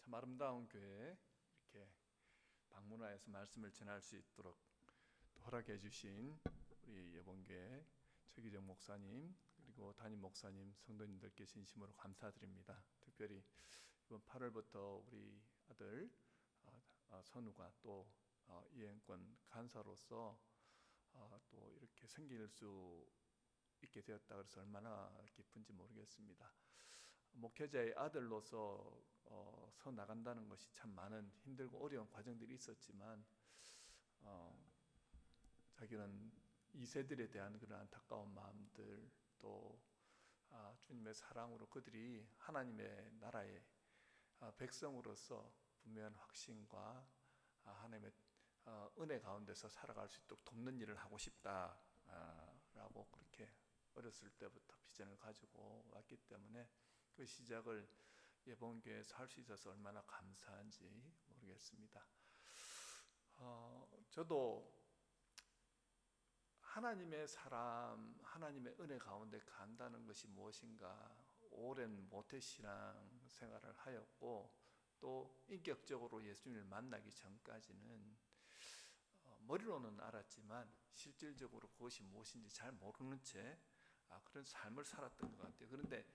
참 아름다운 교회에 이렇게 방문하여서 말씀을 전할 수 있도록 또 허락해 주신 우리 예봉교회 최기정 목사님 그리고 담임 목사님 성도님들께 진심으로 감사드립니다. 특별히 이번 8월부터 우리 아들 선우가 또 이행권 간사로서 또 이렇게 생길 수 있게 되었다 그래서 얼마나 기쁜지 모르겠습니다. 목회자의 아들로서 서 나간다는 것이 참 많은 힘들고 어려운 과정들이 있었지만 자기는 2세들에 대한 그런 안타까운 마음들 또 주님의 사랑으로 그들이 하나님의 나라의 백성으로서 분명한 확신과 하나님의 은혜 가운데서 살아갈 수 있도록 돕는 일을 하고 싶다라고 그렇게 어렸을 때부터 비전을 가지고 왔기 때문에 그 시작을 예봉교회에서 할 수 있어서 얼마나 감사한지 모르겠습니다. 저도 하나님의 사람, 하나님의 은혜 가운데 간다는 것이 무엇인가 오랜 모태신앙 생활을 하였고 또 인격적으로 예수님을 만나기 전까지는 머리로는 알았지만 실질적으로 그것이 무엇인지 잘 모르는 채 그런 삶을 살았던 것 같아요. 그런데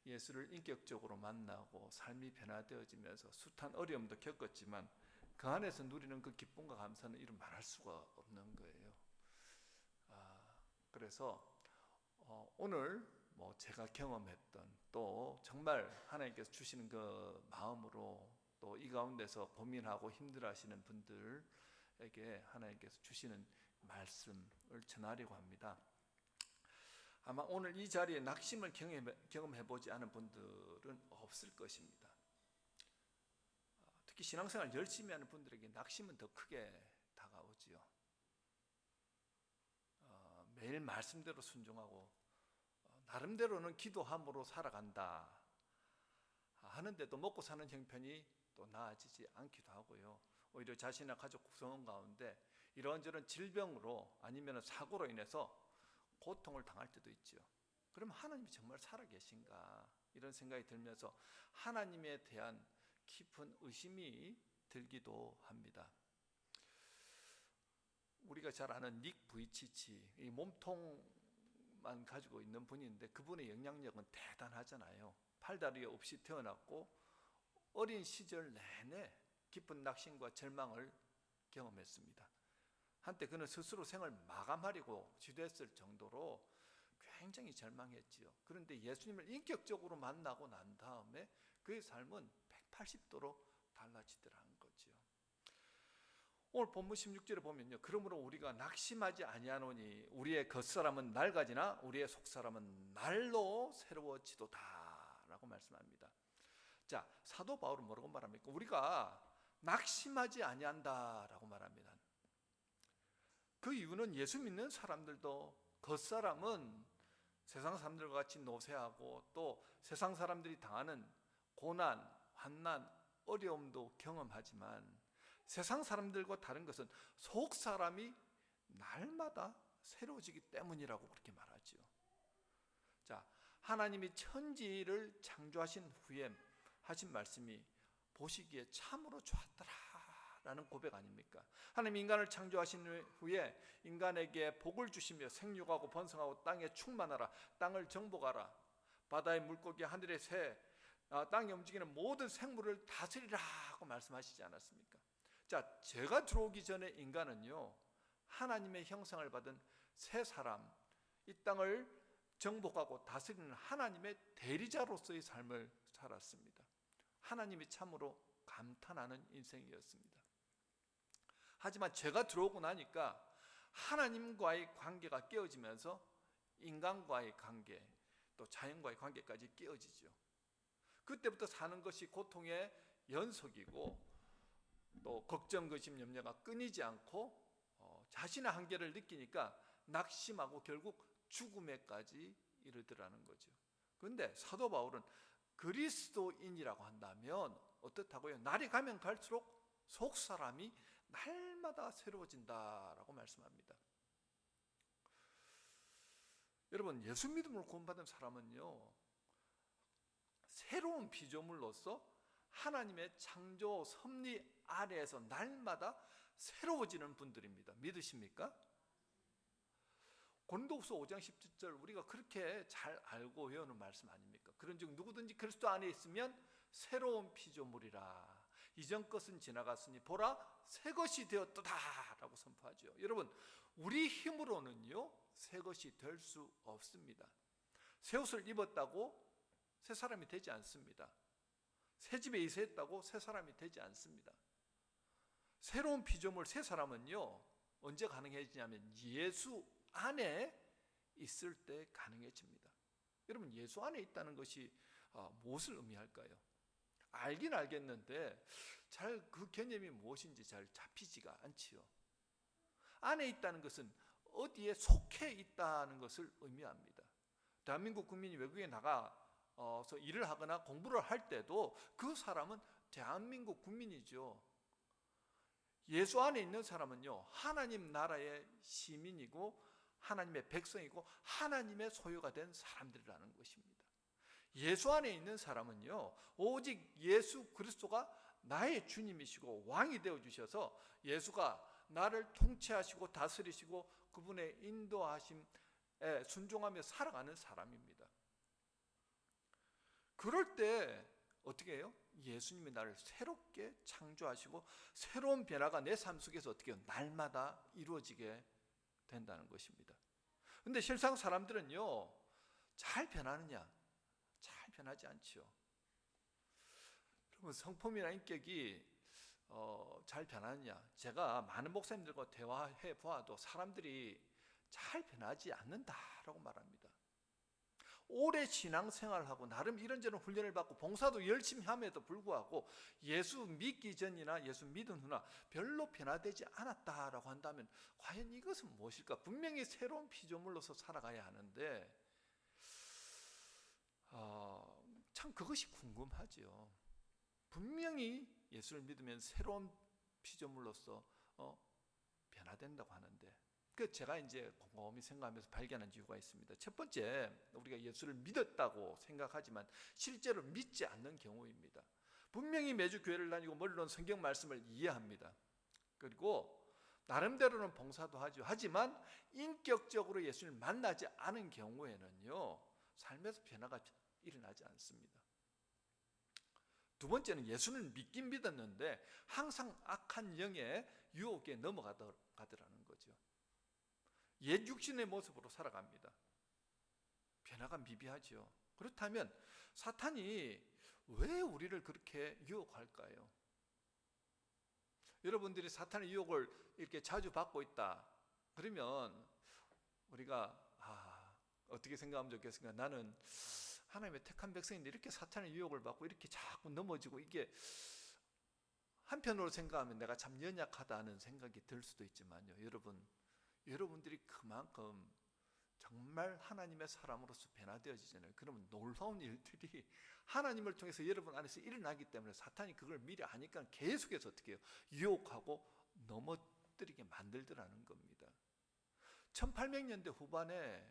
예수를 인격적으로 만나고 삶이 변화되어지면서 숱한 어려움도 겪었지만 그 안에서 누리는 그 기쁨과 감사는 이루 말할 수가 없는 거예요. 그래서 오늘 제가 경험했던 또 정말 하나님께서 주시는 그 마음으로 또 이 가운데서 고민하고 힘들어하시는 분들에게 하나님께서 주시는 말씀을 전하려고 합니다. 아마 오늘 이 자리에 낙심을 경험해보지 않은 분들은 없을 것입니다. 특히 신앙생활 열심히 하는 분들에게 낙심은 더 크게 다가오지요. 매일 말씀대로 순종하고 나름대로는 기도함으로 살아간다 하는데도 먹고 사는 형편이 또 나아지지 않기도 하고요. 오히려 자신의 가족 구성원 가운데 이런저런 질병으로 아니면 사고로 인해서 고통을 당할 때도 있죠. 그러면 하나님이 정말 살아계신가 이런 생각이 들면서 하나님에 대한 깊은 의심이 들기도 합니다. 우리가 잘 아는 닉 부이치치, 이 몸통만 가지고 있는 분인데 그분의 영향력은 대단하잖아요. 팔다리 없이 태어났고 어린 시절 내내 깊은 낙심과 절망을 경험했습니다. 한때 그는 스스로 생을 마감하려고 지도했을 정도로 굉장히 절망했지요. 그런데 예수님을 인격적으로 만나고 난 다음에 그의 삶은 180도로 달라지더라는 거죠. 오늘 본문 16절에 보면요, 그러므로 우리가 낙심하지 아니하노니 우리의 겉사람은 낡아지나 우리의 속사람은 날로 새로워지도다 라고 말씀합니다. 자, 사도 바울은 뭐라고 말합니까? 우리가 낙심하지 아니한다라고 말합니다. 그 이유는 예수 믿는 사람들도 겉사람은 세상 사람들과 같이 노쇠하고 또 세상 사람들이 당하는 고난, 환난, 어려움도 경험하지만 세상 사람들과 다른 것은 속 사람이 날마다 새로워지기 때문이라고 그렇게 말하죠. 자, 하나님이 천지를 창조하신 후에 하신 말씀이 보시기에 참으로 좋았더라 라는 고백 아닙니까? 하나님 인간을 창조하신 후에 인간에게 복을 주시며 생육하고 번성하고 땅에 충만하라, 땅을 정복하라, 바다의 물고기, 하늘의 새, 땅에 움직이는 모든 생물을 다스리라고 말씀하시지 않았습니까? 자, 죄가 들어오기 전에 인간은요 하나님의 형상을 받은 새 사람, 이 땅을 정복하고 다스리는 하나님의 대리자로서의 삶을 살았습니다. 하나님이 참으로 감탄하는 인생이었습니다. 하지만 죄가 들어오고 나니까 하나님과의 관계가 깨어지면서 인간과의 관계, 또 자연과의 관계까지 깨어지죠. 그때부터 사는 것이 고통의 연속이고 또 걱정, 근심, 염려가 끊이지 않고 자신의 한계를 느끼니까 낙심하고 결국 죽음에까지 이르더라는 거죠. 그런데 사도 바울은 그리스도인이라고 한다면 어떻다고요? 날이 가면 갈수록 속 사람이 날마다 새로워진다라고 말씀합니다. 여러분, 예수 믿음으로 구원받은 사람은요 새로운 피조물로서 하나님의 창조 섭리 아래에서 날마다 새로워지는 분들입니다. 믿으십니까? 고린도후서 5장 17절 우리가 그렇게 잘 알고 외우는 말씀 아닙니까? 그런즉 누구든지 그리스도 안에 있으면 새로운 피조물이라. 이전 것은 지나갔으니 보라 새 것이 되었도다 라고 선포하죠. 여러분, 우리 힘으로는요 새 것이 될 수 없습니다. 새 옷을 입었다고 새 사람이 되지 않습니다. 새 집에 이사했다고 새 사람이 되지 않습니다. 새로운 피조물 새 사람은요 언제 가능해지냐면 예수 안에 있을 때 가능해집니다. 여러분, 예수 안에 있다는 것이 무엇을 의미할까요? 알긴 알겠는데 잘 그 개념이 무엇인지 잘 잡히지가 않지요. 안에 있다는 것은 어디에 속해 있다는 것을 의미합니다. 대한민국 국민이 외국에 나가서 일을 하거나 공부를 할 때도 그 사람은 대한민국 국민이죠. 예수 안에 있는 사람은요 하나님 나라의 시민이고 하나님의 백성이고 하나님의 소유가 된 사람들이라는 것입니다. 예수 안에 있는 사람은요 오직 예수 그리스도가 나의 주님이시고 왕이 되어주셔서 예수가 나를 통치하시고 다스리시고 그분의 인도하심에 순종하며 살아가는 사람입니다. 그럴 때 어떻게 해요? 예수님이 나를 새롭게 창조하시고 새로운 변화가 내 삶 속에서 어떻게 해요? 날마다 이루어지게 된다는 것입니다. 근데 실상 사람들은요 잘 변하느냐? 잘 변하지 않지요. 그러면 성품이나 인격이 잘 변하느냐? 제가 많은 목사님들과 대화해 보아도 사람들이 잘 변하지 않는다라고 말합니다. 오래 신앙생활을 하고 나름 이런저런 훈련을 받고 봉사도 열심히 함에도 불구하고 예수 믿기 전이나 예수 믿은 후나 별로 변화되지 않았다라고 한다면 과연 이것은 무엇일까? 분명히 새로운 피조물로서 살아가야 하는데 참 그것이 궁금하지요. 분명히 예수를 믿으면 새로운 피조물로서 변화된다고 하는데 제가 이제 곰곰이 생각하면서 발견한 이유가 있습니다. 첫 번째, 우리가 예수를 믿었다고 생각하지만 실제로 믿지 않는 경우입니다. 분명히 매주 교회를 다니고 물론 성경 말씀을 이해합니다. 그리고 나름대로는 봉사도 하죠. 하지만 인격적으로 예수를 만나지 않은 경우에는요 삶에서 변화가 일어나지 않습니다. 두 번째는 예수를 믿긴 믿었는데 항상 악한 영의 유혹에 넘어가더라는 거죠. 옛 육신의 모습으로 살아갑니다. 변화가 미비하죠. 그렇다면 사탄이 왜 우리를 그렇게 유혹할까요? 여러분들이 사탄의 유혹을 이렇게 자주 받고 있다 그러면 우리가 어떻게 생각하면 좋겠습니까? 나는 하나님의 택한 백성인데 이렇게 사탄의 유혹을 받고 이렇게 자꾸 넘어지고 이게 한편으로 생각하면 내가 참 연약하다는 생각이 들 수도 있지만요. 여러분들이 그만큼 정말 하나님의 사람으로서 변화되어지잖아요. 그러면 놀라운 일들이 하나님을 통해서 여러분 안에서 일어나기 때문에 사탄이 그걸 미리 아니까 계속해서 어떻게 해요? 유혹하고 넘어뜨리게 만들더라는 겁니다. 1800년대 후반에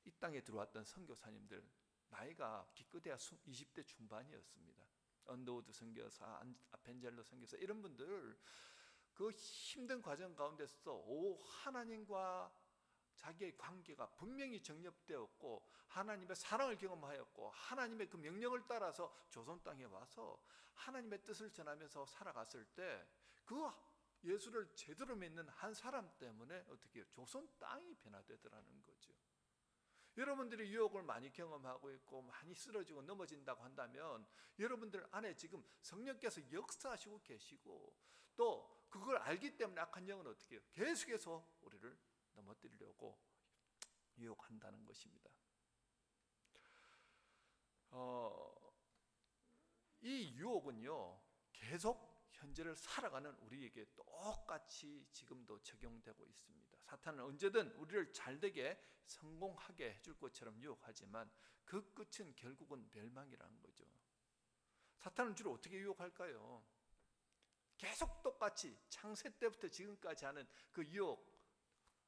이 땅에 들어왔던 선교사님들 나이가 기껏해야 20대 중반이었습니다. 언더우드 선교사, 아펜젤러 선교사 이런 분들 그 힘든 과정 가운데서 하나님과 자기의 관계가 분명히 정립되었고 하나님의 사랑을 경험하였고 하나님의 그 명령을 따라서 조선 땅에 와서 하나님의 뜻을 전하면서 살아갔을 때 그 예수를 제대로 믿는 한 사람 때문에 어떻게 해요? 조선 땅이 변화되더라는 거죠. 여러분들이 유혹을 많이 경험하고 있고 많이 쓰러지고 넘어진다고 한다면 여러분들 안에 지금 성령께서 역사하시고 계시고 또 그걸 알기 때문에 악한 영은 어떻게 해요? 계속해서 우리를 넘어뜨리려고 유혹한다는 것입니다. 이 유혹은요 계속 현재를 살아가는 우리에게 똑같이 지금도 적용되고 있습니다. 사탄은 언제든 우리를 잘되게 성공하게 해줄 것처럼 유혹하지만 그 끝은 결국은 멸망이라는 거죠. 사탄은 주로 어떻게 유혹할까요? 계속 똑같이 창세 때부터 지금까지 하는 그 유혹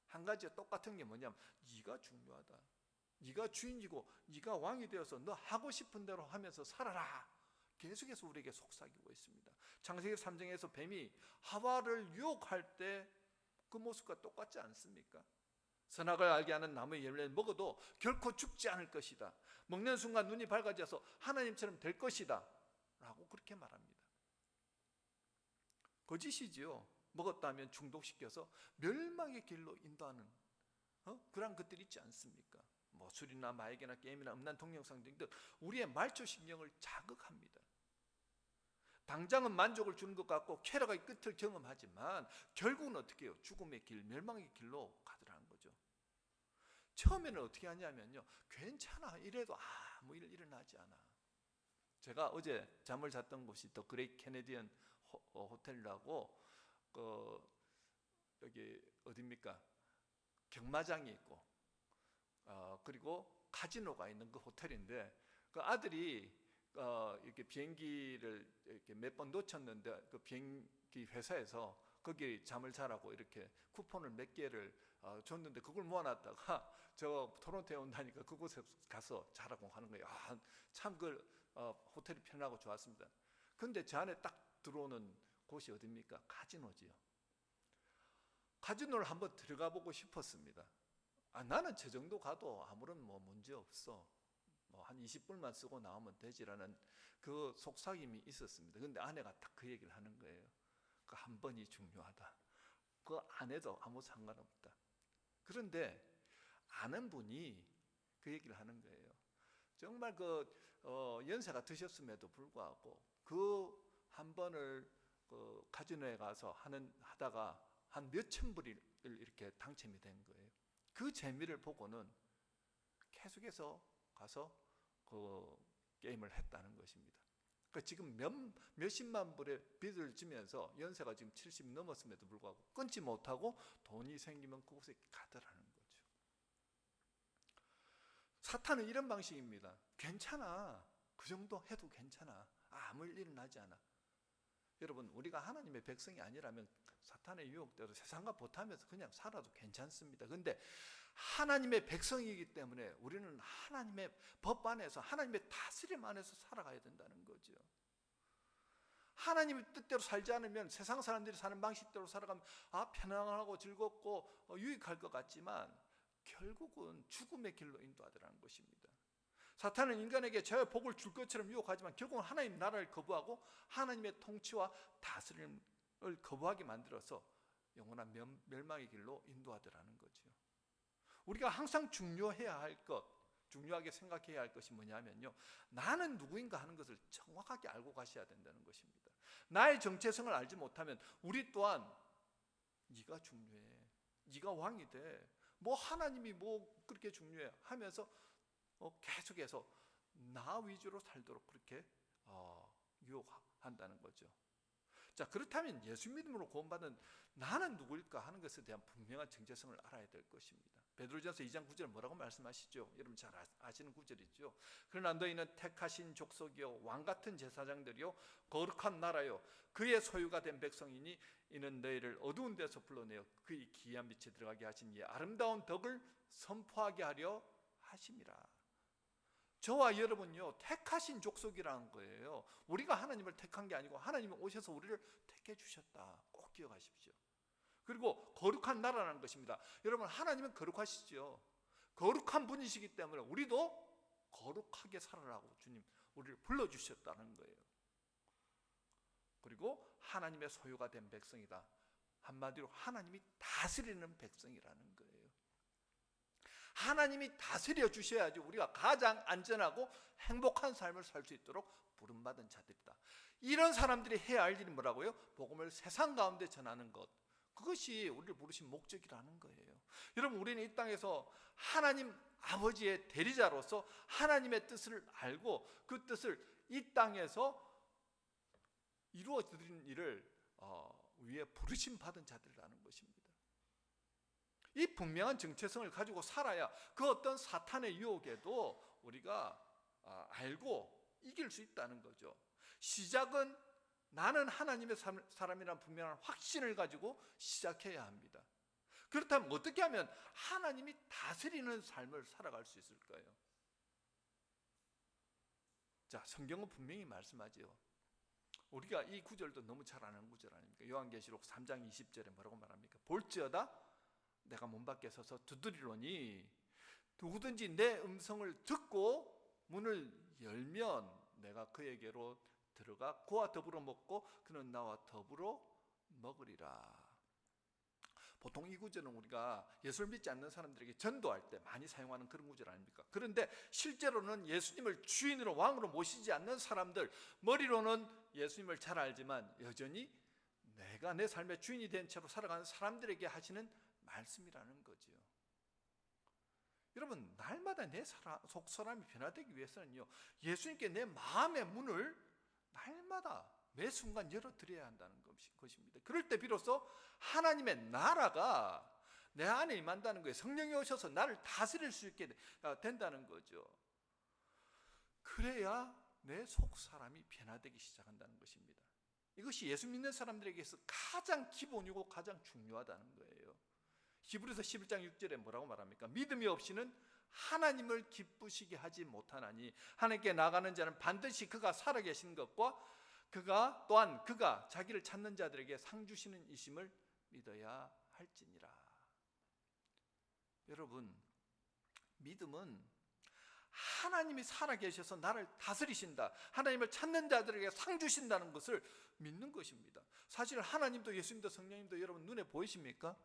한 가지가 똑같은 게 뭐냐면 네가 중요하다. 네가 주인이고 네가 왕이 되어서 너 하고 싶은 대로 하면서 살아라. 계속해서 우리에게 속삭이고 있습니다. 창세기 3장에서 뱀이 하와를 유혹할 때 그 모습과 똑같지 않습니까? 선악을 알게 하는 나무의 열매를 먹어도 결코 죽지 않을 것이다. 먹는 순간 눈이 밝아져서 하나님처럼 될 것이다 라고 그렇게 말합니다. 거짓이지요. 먹었다면 중독시켜서 멸망의 길로 인도하는 그런 것들이 있지 않습니까? 뭐 술이나 마약이나 게임이나 음란 동영상 등등 우리의 말초신경을 자극합니다. 당장은 만족을 주는 것 같고 쾌락의 끝을 경험하지만 결국은 어떻게 해요? 죽음의 길, 멸망의 길로 가더라는 거죠. 처음에는 어떻게 하냐면요, 괜찮아, 이래도 아무 일 일어나지 않아. 제가 어제 잠을 잤던 곳이 더 그레이트 캐네디언 호텔이라고 여기 어디입니까? 경마장이 있고 그리고 카지노가 있는 그 호텔인데, 그 아들이 이렇게 비행기를 이렇게 몇 번 놓쳤는데 그 비행기 회사에서 거기 잠을 자라고 이렇게 쿠폰을 몇 개를 줬는데 그걸 모아놨다가 저 토론토에 온다니까 그곳에 가서 자라고 하는 거예요. 참 그 호텔이 편하고 좋았습니다. 근데 저 안에 딱 들어오는 곳이 어디입니까? 카지노지요. 카지노를 한번 들어가 보고 싶었습니다. 나는 저 정도 가도 아무런 문제 없어. 한 20불만 쓰고 나오면 되지라는 그 속삭임이 있었습니다. 근데 아내가 딱 그 얘기를 하는 거예요. 그 한 번이 중요하다. 그 안 해도 아무 상관없다. 그런데 아는 분이 그 얘기를 하는 거예요. 정말 그 연세가 드셨음에도 불구하고 그 한 번을 그 카지노에 가서 하다가 한 몇천 불을 이렇게 당첨이 된 거예요. 그 재미를 보고는 계속해서 가서 그 게임을 했다는 것입니다. 그러니까 지금 몇십만 불의 빚을 지면서 연세가 지금 70 넘었음에도 불구하고 끊지 못하고 돈이 생기면 그곳에 가더라는 거죠. 사탄은 이런 방식입니다. 괜찮아, 그 정도 해도 괜찮아, 아무 일 일어나지 않아. 여러분, 우리가 하나님의 백성이 아니라면 사탄의 유혹대로 세상과 보태면서 그냥 살아도 괜찮습니다. 그런데 하나님의 백성이기 때문에 우리는 하나님의 법 안에서, 하나님의 다스림 안에서 살아가야 된다는 거죠. 하나님의 뜻대로 살지 않으면 세상 사람들이 사는 방식대로 살아가면 편안하고 즐겁고 유익할 것 같지만 결국은 죽음의 길로 인도하더라는 것입니다. 사탄은 인간에게 자유의 복을 줄 것처럼 유혹하지만 결국은 하나님 나라를 거부하고 하나님의 통치와 다스림을 거부하게 만들어서 영원한 멸망의 길로 인도하더라는 거죠. 우리가 항상 중요해야 할 것, 중요하게 생각해야 할 것이 뭐냐면요, 나는 누구인가 하는 것을 정확하게 알고 가셔야 된다는 것입니다. 나의 정체성을 알지 못하면 우리 또한 네가 중요해, 네가 왕이 돼, 하나님이 그렇게 중요해 하면서 계속해서 나 위주로 살도록 그렇게 유혹한다는 거죠. 자, 그렇다면 예수 믿음으로 구원받은 나는 누구일까 하는 것에 대한 분명한 정체성을 알아야 될 것입니다. 베드로전서 2장 9절 뭐라고 말씀하시죠? 여러분 잘 아시는 구절이죠. 그러나 너희는 택하신 족속이요 왕같은 제사장들이요 거룩한 나라요 그의 소유가 된 백성이니 이는 너희를 어두운 데서 불러내어 그의 기이한 빛에 들어가게 하신 이의 아름다운 덕을 선포하게 하려 하심이라. 저와 여러분요, 택하신 족속이라는 거예요. 우리가 하나님을 택한 게 아니고 하나님이 오셔서 우리를 택해 주셨다. 꼭 기억하십시오. 그리고 거룩한 나라라는 것입니다. 여러분, 하나님은 거룩하시죠. 거룩한 분이시기 때문에 우리도 거룩하게 살아라고 주님 우리를 불러주셨다는 거예요. 그리고 하나님의 소유가 된 백성이다. 한마디로 하나님이 다스리는 백성이라는 거예요. 하나님이 다스려 주셔야지 우리가 가장 안전하고 행복한 삶을 살 수 있도록 부름받은 자들이다. 이런 사람들이 해야 할 일이 뭐라고요? 복음을 세상 가운데 전하는 것. 그것이 우리를 부르신 목적이라는 거예요. 여러분, 우리는 이 땅에서 하나님 아버지의 대리자로서 하나님의 뜻을 알고 그 뜻을 이 땅에서 이루어드리는 일을 위해 부르심 받은 자들이라는 것입니다. 이 분명한 정체성을 가지고 살아야 그 어떤 사탄의 유혹에도 우리가 알고 이길 수 있다는 거죠. 시작은 나는 하나님의 사람이라는 분명한 확신을 가지고 시작해야 합니다. 그렇다면 어떻게 하면 하나님이 다스리는 삶을 살아갈 수 있을까요? 자, 성경은 분명히 말씀하지요. 우리가 이 구절도 너무 잘 아는 구절 아닙니까? 요한계시록 3장 20절에 뭐라고 말합니까? 볼지어다 내가 문 밖에 서서 두드리노니 누구든지 내 음성을 듣고 문을 열면 내가 그에게로 들어가 그와 더불어 먹고 그는 나와 더불어 먹으리라. 보통 이 구절은 우리가 예수를 믿지 않는 사람들에게 전도할 때 많이 사용하는 그런 구절 아닙니까? 그런데 실제로는 예수님을 주인으로 왕으로 모시지 않는 사람들, 머리로는 예수님을 잘 알지만 여전히 내가 내 삶의 주인이 된 채로 살아가는 사람들에게 하시는 말씀이라는 거지요. 여러분, 날마다 내 속 사람이 변화되기 위해서는요, 예수님께 내 마음의 문을 날마다 매 순간 열어드려야 한다는 것입니다. 그럴 때 비로소 하나님의 나라가 내 안에 임한다는 거예요. 성령이 오셔서 나를 다스릴 수 있게 된다는 거죠. 그래야 내 속 사람이 변화되기 시작한다는 것입니다. 이것이 예수 믿는 사람들에게서 가장 기본이고 가장 중요하다는 거예요. 히브리서 11장 6절에 뭐라고 말합니까? 믿음이 없이는 하나님을 기쁘시게 하지 못하나니 하나님께 나가는 자는 반드시 그가 살아계신 것과 그가 또한 그가 자기를 찾는 자들에게 상 주시는 이심을 믿어야 할지니라. 여러분, 믿음은 하나님이 살아계셔서 나를 다스리신다, 하나님을 찾는 자들에게 상 주신다는 것을 믿는 것입니다. 사실 하나님도 예수님도 성령님도 여러분 눈에 보이십니까?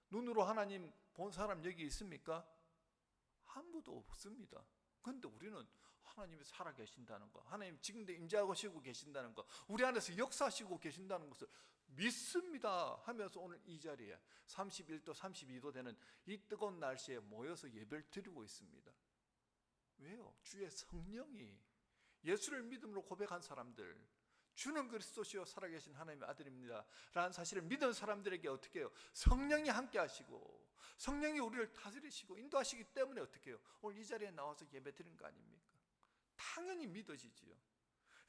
눈으로 하나님 본 사람 여기 있습니까? 아무도 없습니다. 그런데 우리는 하나님이 살아계신다는 거, 하나님 지금도 임재하시고 계신다는 거, 우리 안에서 역사하시고 계신다는 것을 믿습니다 하면서 오늘 이 자리에 31도 32도 되는 이 뜨거운 날씨에 모여서 예배를 드리고 있습니다. 왜요? 주의 성령이, 예수를 믿음으로 고백한 사람들, 주는 그리스도시요 살아계신 하나님의 아들입니다 라는 사실을 믿은 사람들에게 어떻게 해요? 성령이 함께 하시고 성령이 우리를 다스리시고 인도하시기 때문에 어떻게 해요? 오늘 이 자리에 나와서 예배 드리는 거 아닙니까? 당연히 믿어지지요.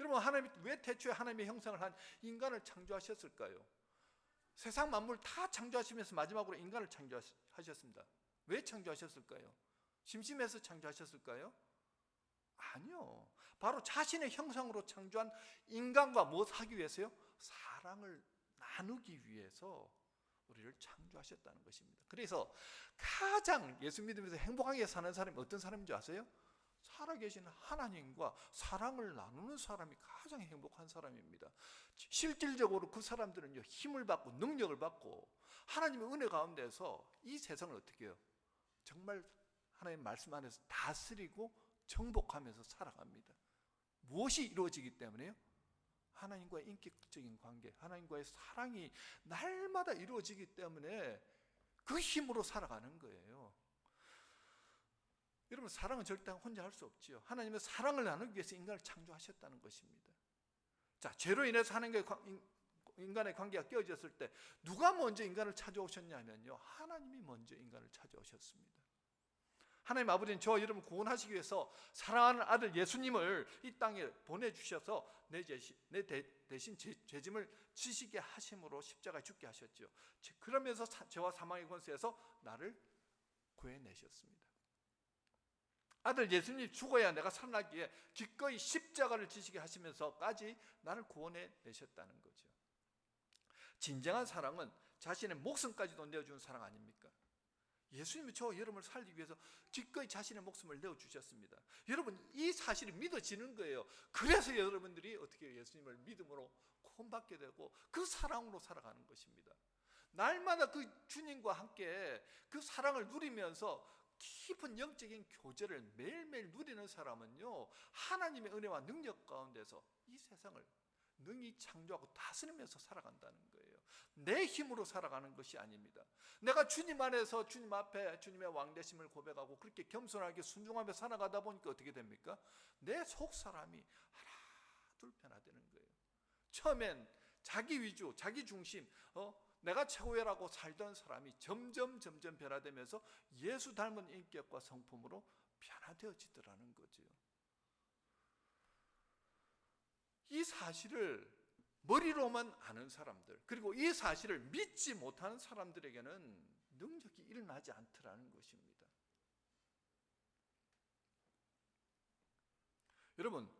여러분, 하나님이 왜 태초에 하나님의 형상을 한 인간을 창조하셨을까요? 세상 만물 다 창조하시면서 마지막으로 인간을 창조하셨습니다. 왜 창조하셨을까요? 심심해서 창조하셨을까요? 아니요. 바로 자신의 형상으로 창조한 인간과 무엇 하기 위해서요? 사랑을 나누기 위해서 우리를 창조하셨다는 것입니다. 그래서 가장 예수 믿으면서 행복하게 사는 사람이 어떤 사람인 줄 아세요? 살아계신 하나님과 사랑을 나누는 사람이 가장 행복한 사람입니다. 실질적으로 그 사람들은요, 힘을 받고 능력을 받고 하나님의 은혜 가운데서 이 세상을 어떻게 해요? 정말 하나님의 말씀 안에서 다스리고 정복하면서 살아갑니다. 무엇이 이루어지기 때문에요? 하나님과의 인격적인 관계, 하나님과의 사랑이 날마다 이루어지기 때문에 그 힘으로 살아가는 거예요. 여러분, 사랑은 절대 혼자 할 수 없지요. 하나님의 사랑을 나누기 위해서 인간을 창조하셨다는 것입니다. 자, 죄로 인해서 하나님과 인간의 관계가 깨어졌을 때 누가 먼저 인간을 찾아오셨냐면요, 하나님이 먼저 인간을 찾아오셨습니다. 하나님 아버지는 저와 여러분을 구원하시기 위해서 사랑하는 아들 예수님을 이 땅에 보내주셔서 내 대신 죄짐을 지시게 하심으로 십자가에 죽게 하셨죠. 그러면서 죄와 사망의 권세에서 나를 구해내셨습니다. 아들 예수님이 죽어야 내가 살아나기에 기꺼이 십자가를 지시게 하시면서까지 나를 구원해내셨다는 거죠. 진정한 사랑은 자신의 목숨까지도 내어주는 사랑 아닙니까? 예수님이 저와 여러분을 살리기 위해서 기꺼이 자신의 목숨을 내어주셨습니다. 여러분, 이 사실이 믿어지는 거예요. 그래서 여러분들이 어떻게 해요? 예수님을 믿음으로 구원받게 되고 그 사랑으로 살아가는 것입니다. 날마다 그 주님과 함께 그 사랑을 누리면서 깊은 영적인 교제를 매일매일 누리는 사람은요, 하나님의 은혜와 능력 가운데서 이 세상을 능히 창조하고 다스리면서 살아간다는 거예요. 내 힘으로 살아가는 것이 아닙니다. 내가 주님 안에서 주님 앞에 주님의 왕되심을 고백하고 그렇게 겸손하게 순종하며 살아가다 보니까 어떻게 됩니까? 내 속 사람이 하나 둘 변화되는 거예요. 처음엔 자기 위주, 자기 중심, 내가 최고야라고 살던 사람이 점점 변화되면서 예수 닮은 인격과 성품으로 변화되어지더라는 거죠. 이 사실을 머리로만 아는 사람들, 그리고 이 사실을 믿지 못하는 사람들에게는 능력이 일어나지 않더라는 것입니다. 여러분,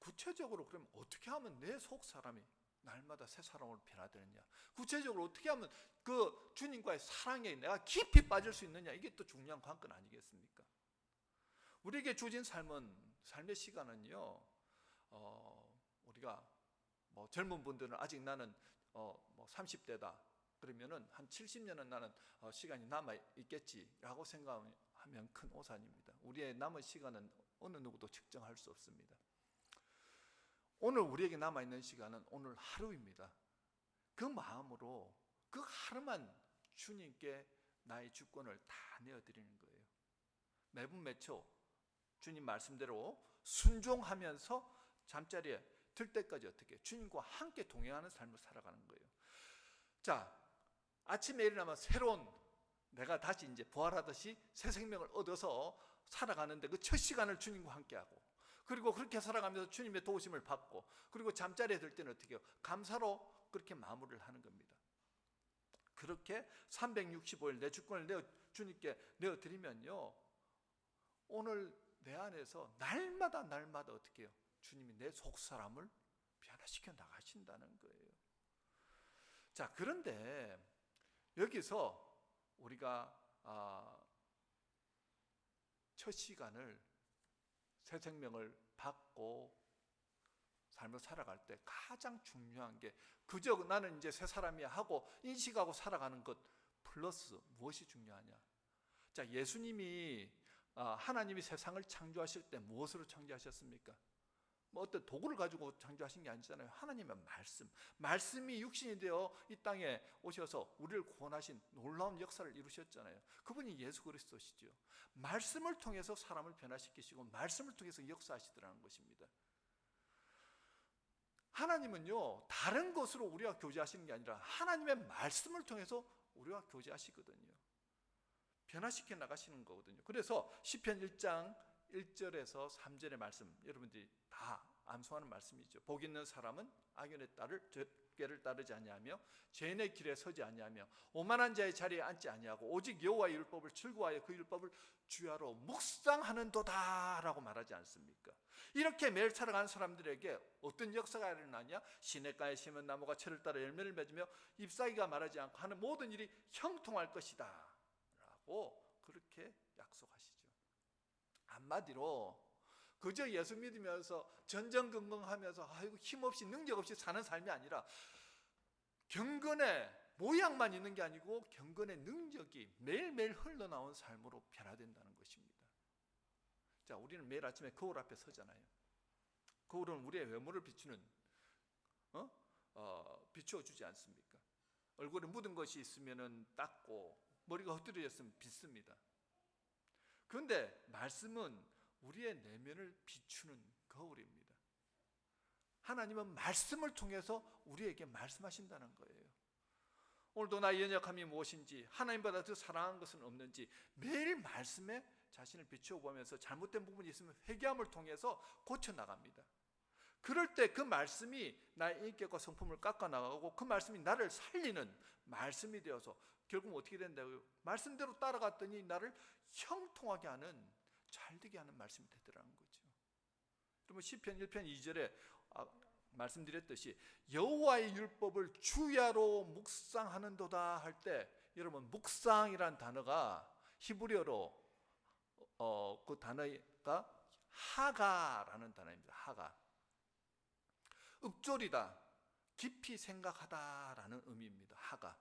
구체적으로 그러면 어떻게 하면 내 속 사람이 날마다 새 사람으로 변화되느냐, 구체적으로 어떻게 하면 그 주님과의 사랑에 내가 깊이 빠질 수 있느냐, 이게 또 중요한 관건 아니겠습니까? 우리에게 주어진 삶의 시간은요, 우리가 뭐 젊은 분들은 아직 나는 뭐 30대다 그러면은 한 70년은 나는 시간이 남아 있겠지라고 생각하면 큰 오산입니다. 우리의 남은 시간은 어느 누구도 측정할 수 없습니다. 오늘 우리에게 남아있는 시간은 오늘 하루입니다. 그 마음으로 그 하루만 주님께 나의 주권을 다 내어드리는 거예요. 매분 매초 주님 말씀대로 순종하면서 잠자리에 들 때까지 어떻게 주님과 함께 동행하는 삶을 살아가는 거예요. 자, 아침에 일어나면 새로운 내가 다시 이제 부활하듯이 새 생명을 얻어서 살아가는데 그 첫 시간을 주님과 함께하고, 그리고 그렇게 살아가면서 주님의 도우심을 받고, 그리고 잠자리에 들 때는 어떻게 해요? 감사로 그렇게 마무리를 하는 겁니다. 그렇게 365일 내 주권을 주님께 내어드리면요, 오늘 내 안에서 날마다 어떻게 해요? 주님이 내 속사람을 변화시켜 나가신다는 거예요. 자, 그런데 여기서 우리가 첫 시간을 새 생명을 받고 삶을 살아갈 때 가장 중요한 게 그저 나는 이제 새 사람이야 하고 인식하고 살아가는 것 플러스 무엇이 중요하냐? 자, 예수님이 하나님이 세상을 창조하실 때 무엇으로 창조하셨습니까? 뭐 어떤 도구를 가지고 창조하신 게 아니잖아요. 하나님의 말씀이 육신이 되어 이 땅에 오셔서 우리를 구원하신 놀라운 역사를 이루셨잖아요. 그분이 예수 그리스도시죠. 말씀을 통해서 사람을 변화시키시고 말씀을 통해서 역사하시더라는 것입니다. 하나님은요, 다른 것으로 우리와 교제하시는 게 아니라 하나님의 말씀을 통해서 우리와 교제하시거든요. 변화시켜 나가시는 거거든요. 그래서 시편 1장 1절에서 3절의 말씀, 여러분들이 다 암송하는 말씀이죠. 복 있는 사람은 악인의 꾀를 따르지 아니하며 죄인의 길에 서지 아니하며 오만한 자의 자리에 앉지 아니하고 오직 여호와의 율법을 즐거워하여 그 율법을 주야로 묵상하는도다 라고 말하지 않습니까? 이렇게 매일 살아가는 사람들에게 어떤 역사가 일어나냐? 시냇가에 심은 나무가 철을 따라 열매를 맺으며 잎사귀가 마르지 않고 하는 모든 일이 형통할 것이다 라고 그렇게 약속하시죠. 한마디로 그저 예수 믿으면서 전전긍긍하면서 아이고 힘없이 능력 없이 사는 삶이 아니라 경건의 모양만 있는 게 아니고 경건의 능력이 매일매일 흘러나온 삶으로 변화된다는 것입니다. 자, 우리는 매일 아침에 거울 앞에 서잖아요. 거울은 우리의 외모를 비추어주지 않습니까? 얼굴에 묻은 것이 있으면 닦고 머리가 흩어졌으면 빗습니다. 그런데 말씀은 우리의 내면을 비추는 거울입니다. 하나님은 말씀을 통해서 우리에게 말씀하신다는 거예요. 오늘도 나의 연약함이 무엇인지, 하나님보다 더 사랑한 것은 없는지 매일 말씀에 자신을 비추어 보면서 잘못된 부분이 있으면 회개함을 통해서 고쳐나갑니다. 그럴 때 그 말씀이 나의 인격과 성품을 깎아나가고 그 말씀이 나를 살리는 말씀이 되어서 결국 어떻게 된다고요? 말씀대로 따라갔더니 나를 형통하게 하는, 잘되게 하는 말씀이 되더라는 거죠. 그러면 시편 1편 2절에 말씀드렸듯이 여호와의 율법을 주야로 묵상하는도다 할 때, 여러분 묵상이란 단어가 히브리어로 그 단어가 하가라는 단어입니다. 하가, 읊조리다, 깊이 생각하다라는 의미입니다. 하가.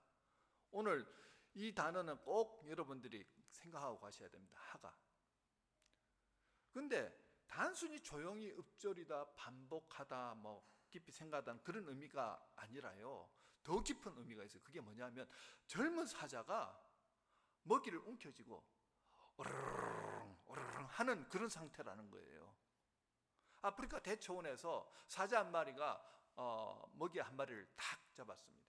오늘 이 단어는 꼭 여러분들이 생각하고 가셔야 됩니다. 하가. 근데 단순히 조용히 읊조리다, 반복하다, 깊이 생각하다는 그런 의미가 아니라요, 더 깊은 의미가 있어요. 그게 뭐냐면 젊은 사자가 먹이를 움켜쥐고 오르르릉 오르르릉 하는 그런 상태라는 거예요. 아프리카 대초원에서 사자 한 마리가 먹이 한 마리를 탁 잡았습니다.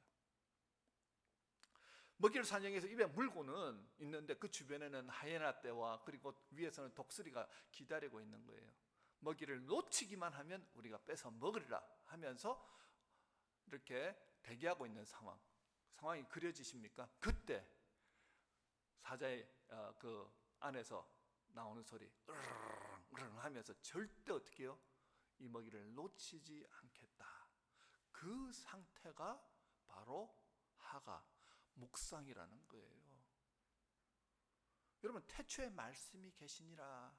먹이를 사냥해서 입에 물고는 있는데 그 주변에는 하이에나 떼와 그리고 위에서는 독수리가 기다리고 있는 거예요. 먹이를 놓치기만 하면 우리가 뺏어 먹으리라 하면서 이렇게 대기하고 있는 상황이 그려지십니까? 그때 사자의 그 안에서 나오는 소리 으르르 하면서 절대 어떻게 해요? 이 먹이를 놓치지 않겠다. 그 상태가 바로 하가 묵상이라는 거예요. 여러분, 태초에 말씀이 계시니라.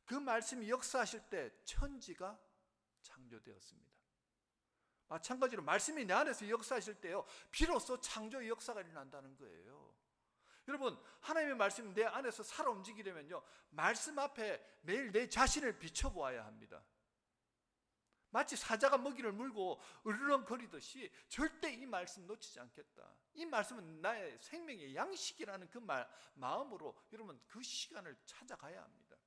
그 말씀이 역사하실 때 천지가 창조되었습니다. 마찬가지로 말씀이 내 안에서 역사하실 때요, 비로소 창조의 역사가 일어난다는 거예요. 여러분, 하나님의 말씀이 내 안에서 살아 움직이려면요, 말씀 앞에 매일 내 자신을 비춰보아야 합니다. 마치 사자가 먹이를 물고 으르렁거리듯이 절대 이 말씀 놓치지 않겠다. 이 말씀은 나의 생명의 양식이라는 그 마음으로 여러분 그 시간을 찾아가야 합니다.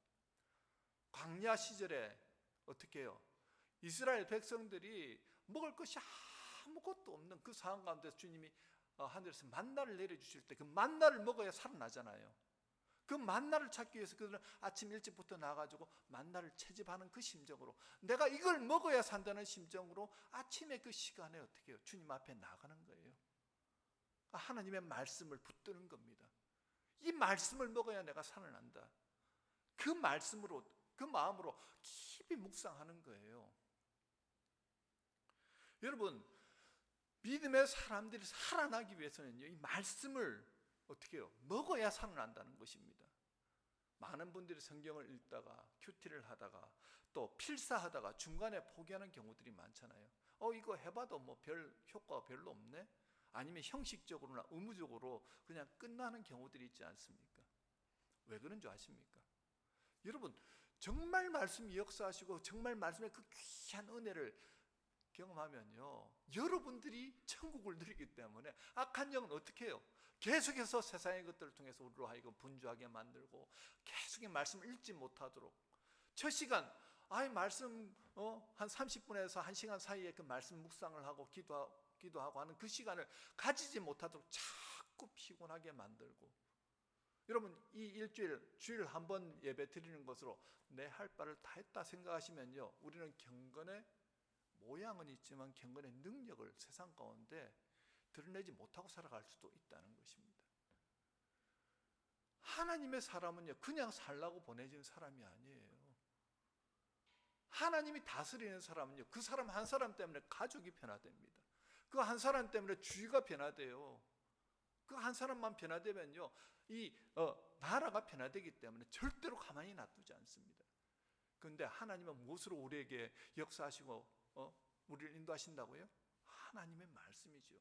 광야 시절에 어떻게 해요? 이스라엘 백성들이 먹을 것이 아무것도 없는 그 상황 가운데서 주님이 하늘에서 만나를 내려주실 때 그 만나를 먹어야 살아나잖아요. 그 만나를 찾기 위해서 그들은 아침 일찍부터 나가지고 만나를 채집하는 그 심정으로, 내가 이걸 먹어야 산다는 심정으로 아침에 그 시간에 어떻게 해요? 주님 앞에 나가는 거예요. 하나님의 말씀을 붙드는 겁니다. 이 말씀을 먹어야 내가 살아난다. 그 말씀으로, 그 마음으로 깊이 묵상하는 거예요. 여러분, 믿음의 사람들이 살아나기 위해서는요, 이 말씀을 어떻게 해요? 먹어야 살아난다는 것입니다. 많은 분들이 성경을 읽다가 큐티를 하다가 또 필사하다가 중간에 포기하는 경우들이 많잖아요. 이거 해봐도 뭐 별 효과가 별로 없네? 아니면 형식적으로나 의무적으로 그냥 끝나는 경우들이 있지 않습니까? 왜 그런 줄 아십니까? 여러분, 정말 말씀이 역사하시고 정말 말씀의 그 귀한 은혜를 경험하면요, 여러분들이 천국을 누리기 때문에 악한 영은 어떻게 해요? 계속해서 세상의 것들을 통해서 우리로 하여금 분주하게 만들고 계속 말씀을 읽지 못하도록, 첫 시간 말씀 한 30분에서 1시간 사이에 그 말씀 묵상을 하고 기도하고 하는 그 시간을 가지지 못하도록 자꾸 피곤하게 만들고, 여러분 이 일주일 주일 한 번 예배 드리는 것으로 내 할 바를 다 했다 생각하시면요, 우리는 경건의 모양은 있지만 경건의 능력을 세상 가운데 드러내지 못하고 살아갈 수도 있다는 것입니다. 하나님의 사람은요, 그냥 살라고 보내진 사람이 아니에요. 하나님이 다스리는 사람은요, 그 사람 한 사람 때문에 가족이 변화됩니다. 그 한 사람 때문에 주위가 변화돼요. 그 한 사람만 변화되면요, 이 나라가 변화되기 때문에 절대로 가만히 놔두지 않습니다. 그런데 하나님은 무엇으로 우리에게 역사하시고 우리를 인도하신다고요? 하나님의 말씀이죠.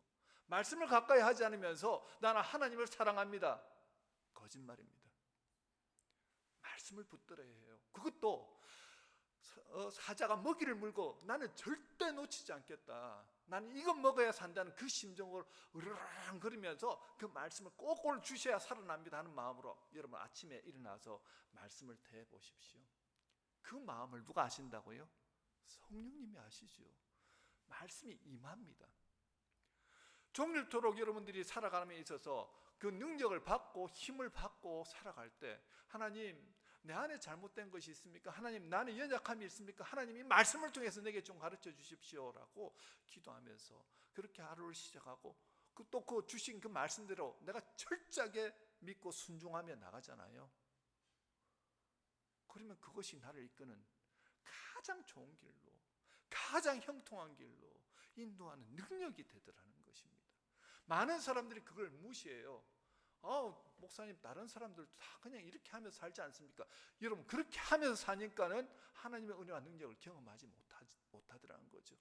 말씀을 가까이 하지 않으면서 나는 하나님을 사랑합니다, 거짓말입니다. 말씀을 붙들어야 해요. 그것도 사자가 먹이를 물고 나는 절대 놓치지 않겠다, 나는 이것 먹어야 산다는 그 심정으로 으르렁거리면서 그 말씀을 꼭 오늘 주셔야 살아납니다 하는 마음으로 여러분 아침에 일어나서 말씀을 대보십시오. 그 마음을 누가 아신다고요? 성령님이 아시죠. 말씀이 임합니다. 종일토록 여러분들이 살아가는 데 있어서 그 능력을 받고 힘을 받고 살아갈 때, 하나님 내 안에 잘못된 것이 있습니까? 하나님 나는 연약함이 있습니까? 하나님 이 말씀을 통해서 내게 좀 가르쳐 주십시오라고 기도하면서 그렇게 하루를 시작하고 또 그 주신 그 말씀대로 내가 철저하게 믿고 순종하며 나가잖아요. 그러면 그것이 나를 이끄는 가장 좋은 길로, 가장 형통한 길로 인도하는 능력이 되더라는 것입니다. 많은 사람들이 그걸 무시해요. 목사님 다른 사람들 다 그냥 이렇게 하면서 살지 않습니까? 여러분 그렇게 하면서 사니까는 하나님의 은혜와 능력을 경험하지 못하더라는 거죠.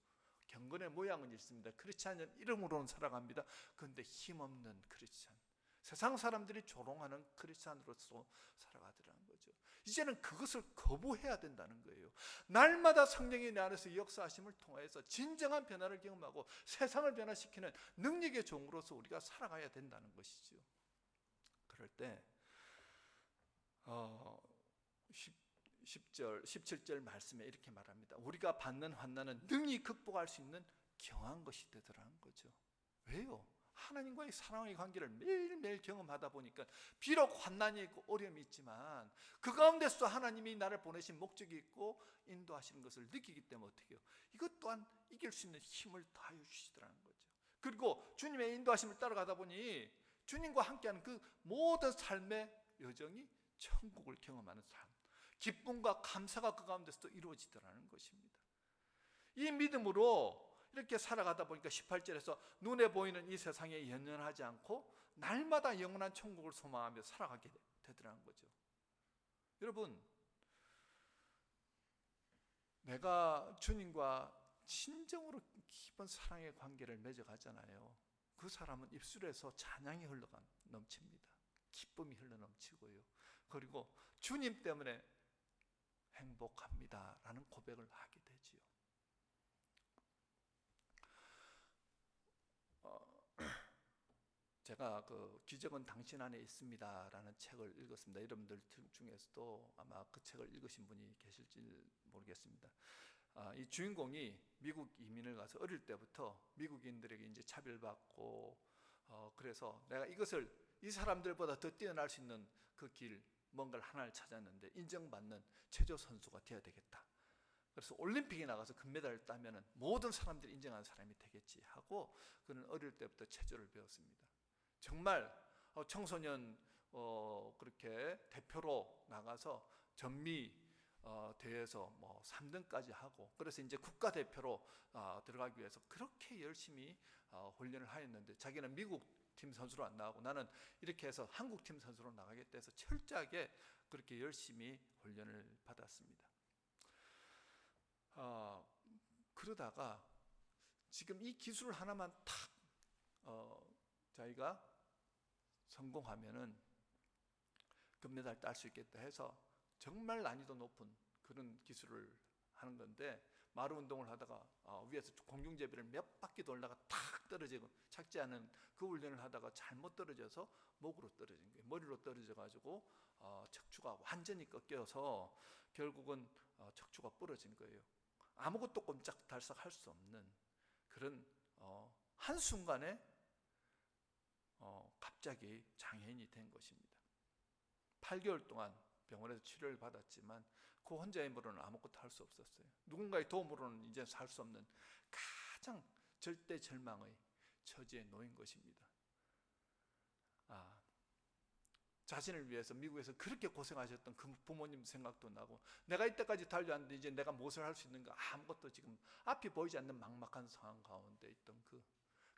경건의 모양은 있습니다. 크리스찬은 이름으로는 살아갑니다. 그런데 힘없는 크리스찬, 세상 사람들이 조롱하는 크리스찬으로서 살아가더라는 거죠. 이제는 그것을 거부해야 된다는 거예요. 날마다 성령이 내 안에서 역사하심을 통해서 진정한 변화를 경험하고 세상을 변화시키는 능력의 종으로서 우리가 살아가야 된다는 것이죠. 그럴 때 10절, 17절 말씀에 이렇게 말합니다. 우리가 받는 환난은 능히 극복할 수 있는 경한 것이 되더라는 거죠. 왜요? 하나님과의 사랑의 관계를 매일매일 경험하다 보니까 비록 환난이 있고 어려움이 있지만 그 가운데서 하나님이 나를 보내신 목적이 있고 인도하시는 것을 느끼기 때문에 어떻게 해요? 이것 또한 이길 수 있는 힘을 다해 주시더라는 거죠. 그리고 주님의 인도하심을 따라가다 보니 주님과 함께하는 그 모든 삶의 여정이 천국을 경험하는 삶, 기쁨과 감사가 그 가운데서도 이루어지더라는 것입니다. 이 믿음으로 이렇게 살아가다 보니까 18절에서 눈에 보이는 이 세상에 연연하지 않고 날마다 영원한 천국을 소망하며 살아가게 되더라는 거죠. 여러분, 내가 주님과 진정으로 깊은 사랑의 관계를 맺어가잖아요. 그 사람은 입술에서 찬양이 넘칩니다. 기쁨이 흘러넘치고요. 그리고 주님 때문에 행복합니다 라는 고백을 하게 되지요. 제가 그 기적은 당신 안에 있습니다 라는 책을 읽었습니다. 여러분들 중에서도 아마 그 책을 읽으신 분이 계실지 모르겠습니다. 이 주인공이 미국 이민을 가서 어릴 때부터 미국인들에게 이제 차별받고 그래서 내가 이것을 이 사람들보다 더 뛰어날 수 있는 그 길, 뭔가를 하나를 찾았는데 인정받는 체조 선수가 되어야 되겠다. 그래서 올림픽에 나가서 금메달을 따면 모든 사람들이 인정하는 사람이 되겠지 하고 그는 어릴 때부터 체조를 배웠습니다. 정말 청소년 그렇게 대표로 나가서 전미 대회에서 뭐 3등까지 하고, 그래서 이제 국가대표로 들어가기 위해서 그렇게 열심히 훈련을 하였는데, 자기는 미국 팀 선수로 안 나가고 나는 이렇게 해서 한국 팀 선수로 나가겠다 해서 철저하게 그렇게 열심히 훈련을 받았습니다. 그러다가 지금 이 기술 하나만 탁 자기가 성공하면은 금메달 딸 수 있겠다 해서 정말 난이도 높은 그런 기술을 하는 건데, 마루 운동을 하다가 위에서 공중제비를 몇 바퀴 돌다가 탁 떨어지고, 착지 않은 그 훈련을 하다가 잘못 떨어져서 목으로 떨어진 거예요. 머리로 떨어져 가지고 척추가 완전히 꺾여서 결국은 척추가 부러진 거예요. 아무것도 꼼짝달싹 할 수 없는 그런 한순간에 갑자기 장애인이 된 것입니다. 8개월 동안 병원에서 치료를 받았지만 그 혼자의 힘으로는 아무것도 할 수 없었어요. 누군가의 도움으로는 이제 살 수 없는 가장 절대 절망의 처지에 놓인 것입니다. 자신을 위해서 미국에서 그렇게 고생하셨던 그 부모님 생각도 나고, 내가 이때까지 달려왔는데 이제 내가 무엇을 할 수 있는가, 아무것도 지금 앞이 보이지 않는 막막한 상황 가운데 있던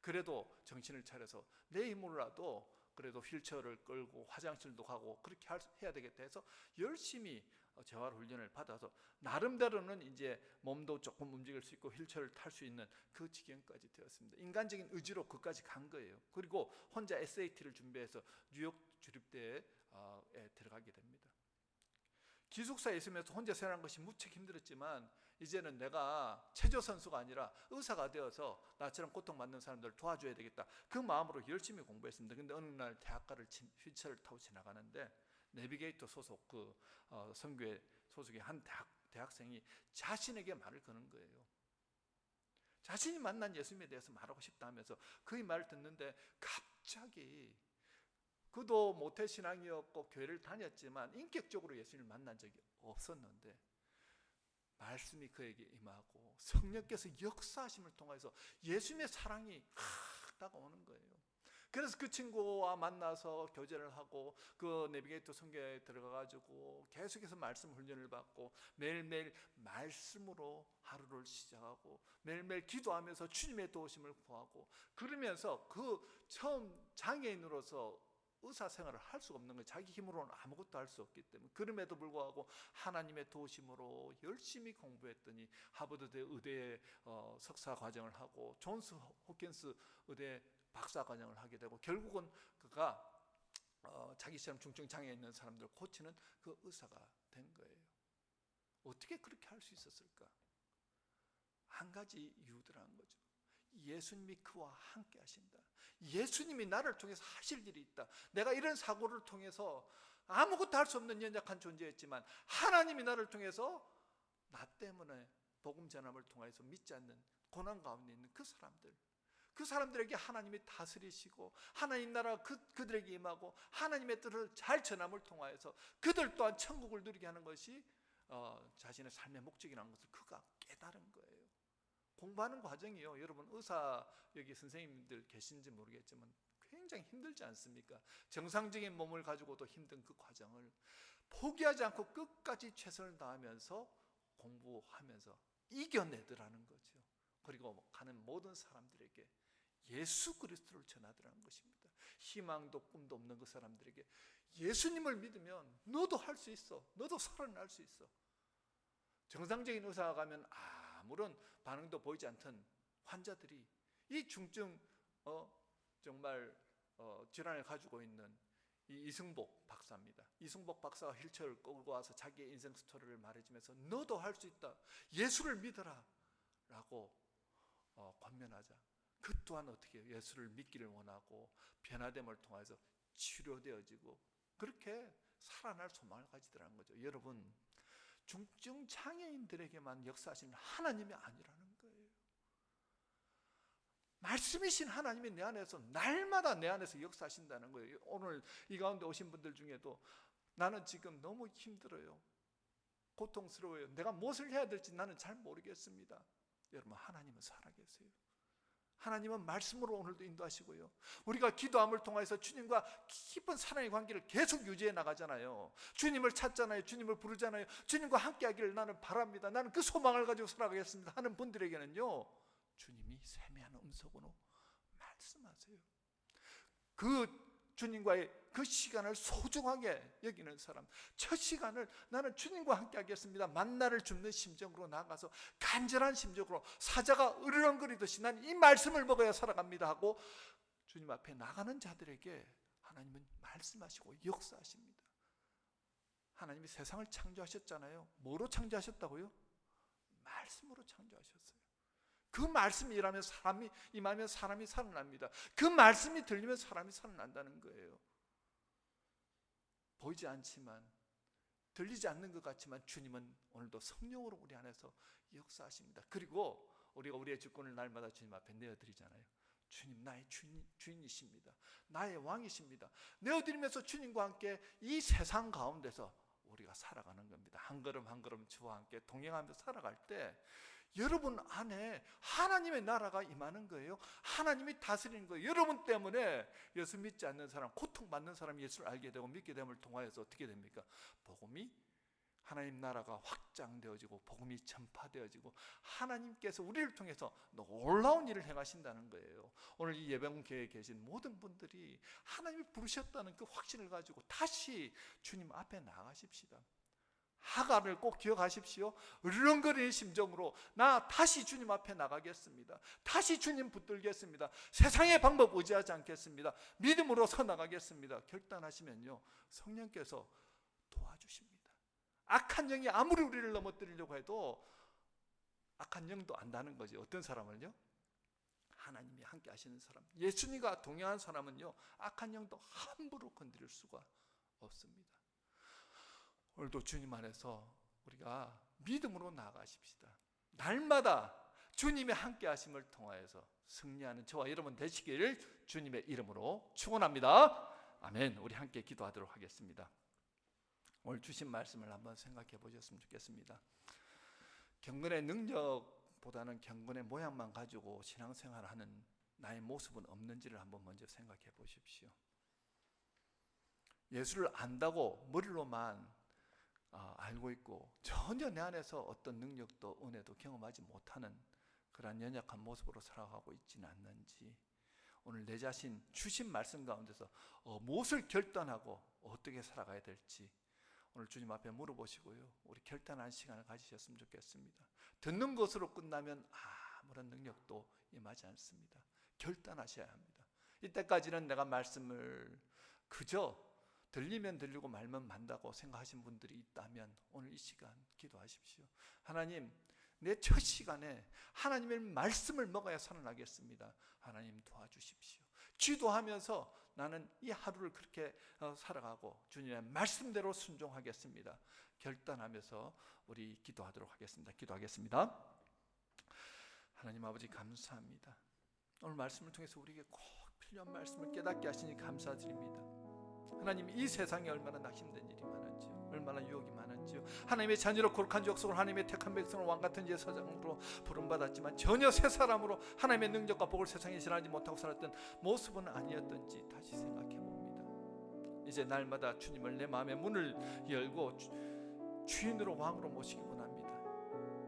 그래도 정신을 차려서 내 힘으로라도 그래도 휠체어를 끌고 화장실도 가고 그렇게 해야 되겠다 해서 열심히 재활 훈련을 받아서 나름대로는 이제 몸도 조금 움직일 수 있고 휠체어를 탈 수 있는 그 지경까지 되었습니다. 인간적인 의지로 그까지 간 거예요. 그리고 혼자 SAT를 준비해서 뉴욕 주립대에 들어가게 됩니다. 기숙사에 있으면서 혼자 생활한 것이 무척 힘들었지만 이제는 내가 체조 선수가 아니라 의사가 되어서 나처럼 고통받는 사람들을 도와줘야 되겠다, 그 마음으로 열심히 공부했습니다. 근데 어느 날 대학가를 휠체어를 타고 지나가는데 내비게이터 소속 그 선교회 소속의 한 대학생이 자신에게 말을 거는 거예요. 자신이 만난 예수님에 대해서 말하고 싶다 하면서 그의 말을 듣는데 갑자기, 그도 모태신앙이었고 교회를 다녔지만 인격적으로 예수님을 만난 적이 없었는데 말씀이 그에게 임하고 성령께서 역사하심을 통해서 예수님의 사랑이 다가오는 거예요. 그래서 그 친구와 만나서 교제를 하고 그 내비게이터 선교에 들어가가지고 계속해서 말씀 훈련을 받고 매일매일 말씀으로 하루를 시작하고 매일매일 기도하면서 주님의 도우심을 구하고, 그러면서 그 처음 장애인으로서 의사생활을 할 수가 없는 거예요. 자기 힘으로는 아무것도 할 수 없기 때문에. 그럼에도 불구하고 하나님의 도우심으로 열심히 공부했더니 하버드대 의대에 석사 과정을 하고 존스 홉킨스 의대 박사 과정을 하게 되고, 결국은 그가 자기처럼 중증 장애 있는 사람들을 고치는 그 의사가 된 거예요. 어떻게 그렇게 할 수 있었을까? 한 가지 이유더라는 거죠. 예수님이 그와 함께 하신다. 예수님이 나를 통해서 하실 일이 있다. 내가 이런 사고를 통해서 아무것도 할 수 없는 연약한 존재였지만 하나님이 나를 통해서 나 때문에 복음 전함을 통해서 믿지 않는 고난 가운데 있는 그 사람들에게 하나님이 다스리시고 하나님 나라가 그들에게 임하고 하나님의 뜻을 잘 전함을 통하여서 그들 또한 천국을 누리게 하는 것이 자신의 삶의 목적이라는 것을 그가 깨달은 거예요. 공부하는 과정이요, 여러분 의사 여기 선생님들 계신지 모르겠지만 굉장히 힘들지 않습니까? 정상적인 몸을 가지고도 힘든 그 과정을 포기하지 않고 끝까지 최선을 다하면서 공부하면서 이겨내더라는 거죠. 그리고 가는 모든 사람들에게 예수 그리스도를 전하더라는 것입니다. 희망도 꿈도 없는 그 사람들에게 예수님을 믿으면 너도 할 수 있어. 너도 살아날 수 있어. 정상적인 의사가 가면 아무런 반응도 보이지 않던 환자들이 이 중증 정말 질환을 가지고 있는 이 이승복 박사입니다. 이승복 박사가 휠체어를 끌고 와서 자기의 인생 스토리를 말해주면서 너도 할 수 있다. 예수를 믿어라 라고 권면하자 그 또한 어떻게 해요? 예수를 믿기를 원하고 변화됨을 통해서 치료되어지고 그렇게 살아날 소망을 가지더라는 거죠. 여러분, 중증 장애인들에게만 역사하시는 하나님이 아니라는 거예요. 말씀이신 하나님이 내 안에서 날마다 내 안에서 역사하신다는 거예요. 오늘 이 가운데 오신 분들 중에도 나는 지금 너무 힘들어요. 고통스러워요. 내가 무엇을 해야 될지 나는 잘 모르겠습니다. 여러분, 하나님은 살아계세요. 하나님은 말씀으로 오늘도 인도하시고요. 우리가 기도함을 통해서 주님과 깊은 사랑의 관계를 계속 유지해 나가잖아요. 주님을 찾잖아요. 주님을 부르잖아요. 주님과 함께 하기를 나는 바랍니다. 나는 그 소망을 가지고 살아가겠습니다 하는 분들에게는요, 주님이 세미한 음성으로 말씀하세요. 그 주님과의 그 시간을 소중하게 여기는 사람, 첫 시간을 나는 주님과 함께 하겠습니다, 만나를 줍는 심정으로 나가서 간절한 심정으로 사자가 으르렁거리듯이 난 이 말씀을 먹어야 살아갑니다 하고 주님 앞에 나가는 자들에게 하나님은 말씀하시고 역사하십니다. 하나님이 세상을 창조하셨잖아요. 뭐로 창조하셨다고요? 말씀으로 창조하셨어요. 그 말씀이 일하면 사람이 임하면 사람이 살아납니다. 그 말씀이 들리면 사람이 살아난다는 거예요. 보이지 않지만, 들리지 않는 것 같지만 주님은 오늘도 성령으로 우리 안에서 역사하십니다. 그리고 우리가 우리의 주권을 날마다 주님 앞에 내어드리잖아요. 주님, 나의 주인이십니다. 나의 왕이십니다. 내어드리면서 주님과 함께 이 세상 가운데서 우리가 살아가는 겁니다. 한 걸음 한 걸음 주와 함께 동행하면서 살아갈 때 여러분 안에 하나님의 나라가 임하는 거예요. 하나님이 다스리는 거예요. 여러분 때문에 예수 믿지 않는 사람, 고통받는 사람이 예수를 알게 되고 믿게 됨을 통하여서 어떻게 됩니까? 복음이, 하나님 나라가 확장되어지고 복음이 전파되어지고 하나님께서 우리를 통해서 놀라운 일을 행하신다는 거예요. 오늘 이 예배교회에 계신 모든 분들이 하나님이 부르셨다는 그 확신을 가지고 다시 주님 앞에 나가십시다. 하갈을 꼭 기억하십시오. 으르렁거리는 심정으로 나 다시 주님 앞에 나가겠습니다. 다시 주님 붙들겠습니다. 세상의 방법 의지하지 않겠습니다. 믿음으로 서 나가겠습니다. 결단하시면요, 성령께서 도와주십니다. 악한 영이 아무리 우리를 넘어뜨리려고 해도 악한 영도 안다는 거지. 어떤 사람을요? 하나님이 함께 하시는 사람, 예수님과 동행한 사람은요, 악한 영도 함부로 건드릴 수가 없습니다. 오늘도 주님 안에서 우리가 믿음으로 나아가십시다. 날마다 주님의 함께 하심을 통하여서 승리하는 저와 여러분 되시기를 주님의 이름으로 축원합니다. 아멘. 우리 함께 기도하도록 하겠습니다. 오늘 주신 말씀을 한번 생각해 보셨으면 좋겠습니다. 경건의 능력보다는 경건의 모양만 가지고 신앙생활하는 나의 모습은 없는지를 한번 먼저 생각해 보십시오. 예수를 안다고 머리로만 알고 있고 전혀 내 안에서 어떤 능력도 은혜도 경험하지 못하는 그러한 연약한 모습으로 살아가고 있지는 않는지, 오늘 내 자신 주신 말씀 가운데서 무엇을 결단하고 어떻게 살아가야 될지 오늘 주님 앞에 물어보시고요, 우리 결단한 시간을 가지셨으면 좋겠습니다. 듣는 것으로 끝나면 아무런 능력도 임하지 않습니다. 결단하셔야 합니다. 이때까지는 내가 말씀을 그저 들리면 들리고 말면 만다고 생각하신 분들이 있다면 오늘 이 시간 기도하십시오. 하나님, 내 첫 시간에 하나님의 말씀을 먹어야 살아나겠습니다. 하나님 도와주십시오. 기도하면서 나는 이 하루를 그렇게 살아가고 주님의 말씀대로 순종하겠습니다. 결단하면서 우리 기도하도록 하겠습니다. 기도하겠습니다. 하나님 아버지, 감사합니다. 오늘 말씀을 통해서 우리에게 꼭 필요한 말씀을 깨닫게 하시니 감사드립니다. 하나님, 이 세상에 얼마나 힘든 일이 많은지요, 얼마나 유혹이 많은지요. 하나님의 자녀로 거룩한 족속으로 하나님의 택한 백성으로 왕같은 제사장으로 부름받았지만 전혀 새 사람으로 하나님의 능력과 복을 세상에 실현하지 못하고 살았던 모습은 아니었던지 다시 생각해 봅니다. 이제 날마다 주님을 내 마음의 문을 열고 주인으로 왕으로 모시기 원합니다.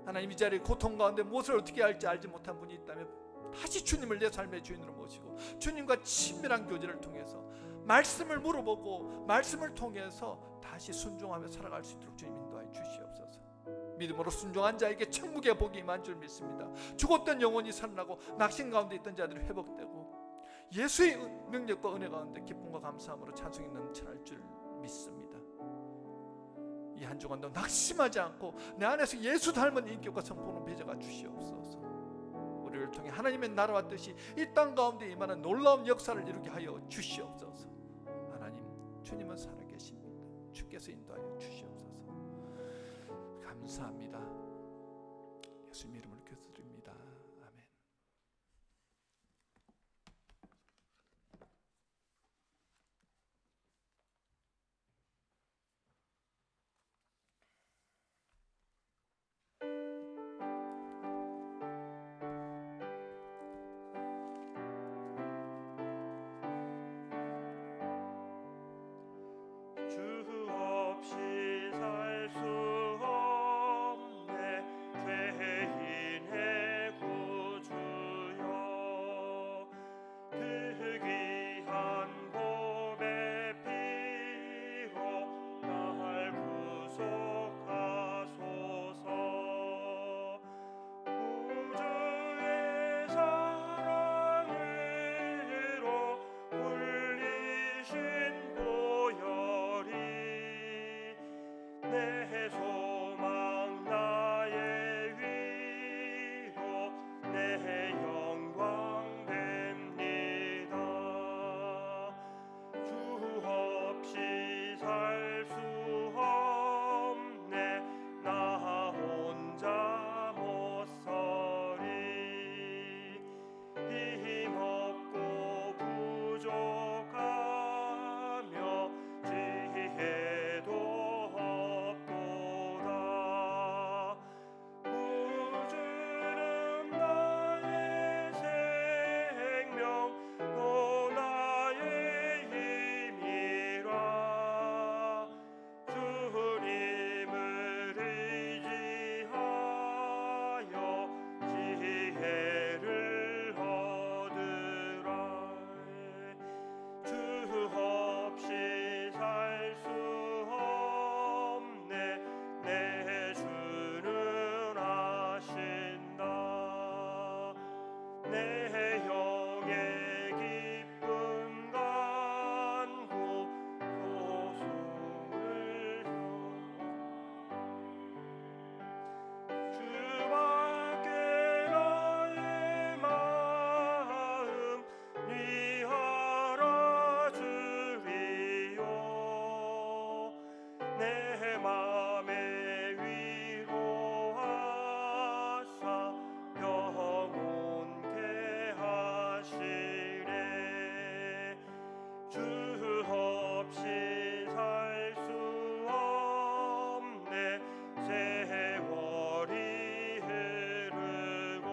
하나님, 이 자리에 고통 가운데 무엇을 어떻게 할지 알지 못한 분이 있다면 다시 주님을 내 삶의 주인으로 모시고 주님과 친밀한 교제를 통해서 말씀을 물어보고 말씀을 통해서 다시 순종하며 살아갈 수 있도록 주님 인도하여 주시옵소서. 믿음으로 순종한 자에게 천국의 복이 임한 줄 믿습니다. 죽었던 영혼이 살아나고 낙심 가운데 있던 자들이 회복되고 예수의 능력과 은혜 가운데 기쁨과 감사함으로 찬송이 넘쳐날 줄 믿습니다. 이 한 주간도 낙심하지 않고 내 안에서 예수 닮은 인격과 성품으로 빚어가 주시옵소서. 우리를 통해 하나님의 나라와 뜻이 이 땅 가운데 임하는 놀라운 역사를 이루게 하여 주시옵소서. 하나님, 주님은 살아계십니다. 주께서 인도하여 주시옵소서. 감사합니다. 예수님 이름으로 기도드립니다. 아멘. 주 없이 살 수 없네 죄인의 구주여 그 귀한 보배 피로 날 구속하소서 구주의 사랑으로 불리신 보혈이 내 소망 나의 위로 내 영광 됩니다. 주 없이 살 수 없네 나 혼자 못 서리 힘없고 부족하며 지혜도 없도다. 구주는 나의 생명 또 나의 힘이라. 주님을 의지하여 지혜를 얻으라. 주 없이 살 수 없네 내 주는 아신다. 내 영의 기쁨 간구 소송을 주밖에 나의 마음 네 알아주리요. 내 맘에 위로하사 영혼케 하시네. 주 없이 살 수 없네 세월이 흐르고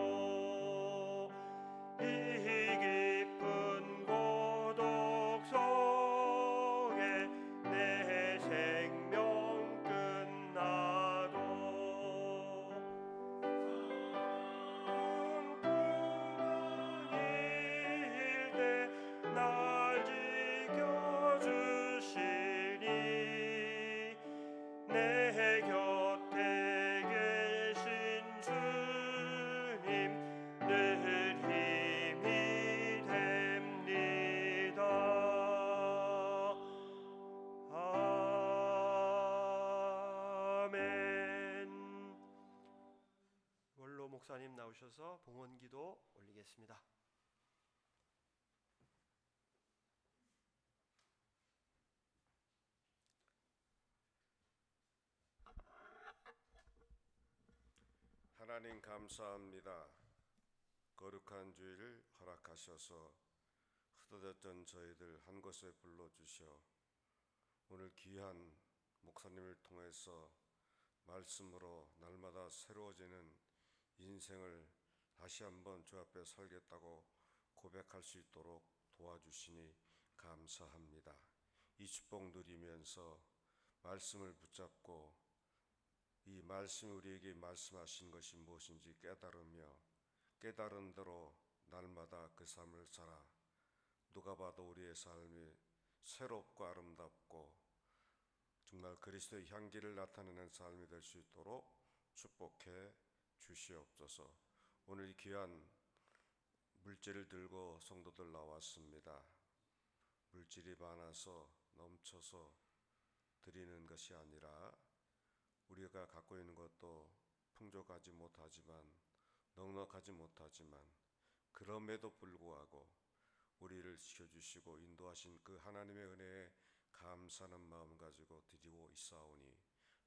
이 깊은 고독 속에 내 생명 끝나도 꿈꾸일 때 날 지켜주시니 내 곁에 계신 주님 늘 힘이 됩니다. 아멘. 원로 목사님 나오셔서 봉헌기도 올리겠습니다. 하나님 감사합니다. 거룩한 주일을 허락하셔서 흩어졌던 저희들 한 곳에 불러주셔 오늘 귀한 목사님을 통해서 말씀으로 날마다 새로워지는 인생을 다시 한번 주 앞에 살겠다고 고백할 수 있도록 도와주시니 감사합니다. 이 축복 누리면서 말씀을 붙잡고 이 말씀이 우리에게 말씀하신 것이 무엇인지 깨달으며 깨달은 대로 날마다 그 삶을 살아 누가 봐도 우리의 삶이 새롭고 아름답고 정말 그리스도의 향기를 나타내는 삶이 될 수 있도록 축복해 주시옵소서. 오늘 이 귀한 물질을 들고 성도들 나왔습니다. 물질이 많아서 넘쳐서 드리는 것이 아니라 우리가 갖고 있는 것도 풍족하지 못하지만 넉넉하지 못하지만 그럼에도 불구하고 우리를 지켜주시고 인도하신 그 하나님의 은혜에 감사하는 마음 가지고 드리고 있사오니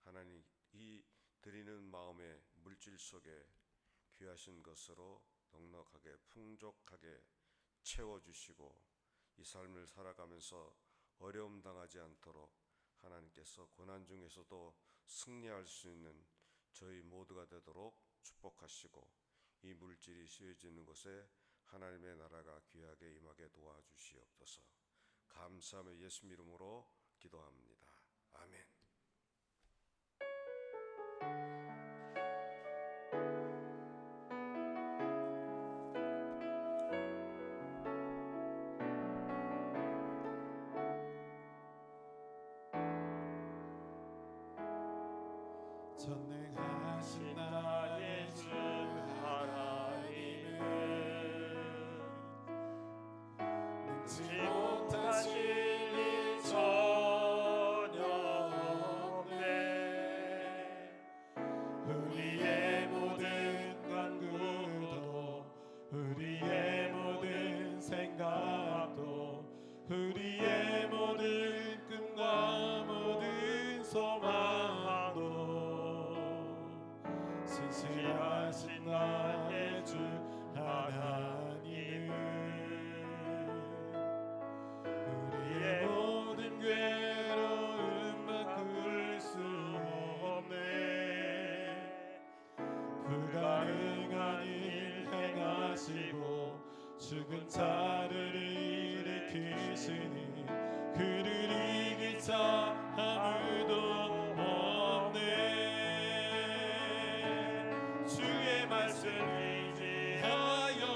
하나님 이 드리는 마음의 물질 속에 귀하신 것으로 넉넉하게 풍족하게 채워주시고 이 삶을 살아가면서 어려움 당하지 않도록 하나님께서 고난 중에서도 승리할 수 있는 저희 모두가 되도록 축복하시고 이 물질이 씌워지는 곳에 하나님의 나라가 귀하게 임하게 도와주시옵소서. 감사하며 예수 이름으로 기도합니다. 아멘. 전능하신 나의 주 하나님은 능치 못하실 일 전혀 없네. 우리의 모든 간구도 우리의 모든 생각도 우리의 모든 꿈과 모든 소망도 신실하신 나의 주 하나님은 우리의 모든 괴로움 바꿀 수 없네. 불가능한 일 행하시고 죽은 자를 일으키시니 그를 이길 자 아무도 없네. 주의 말씀 의지하여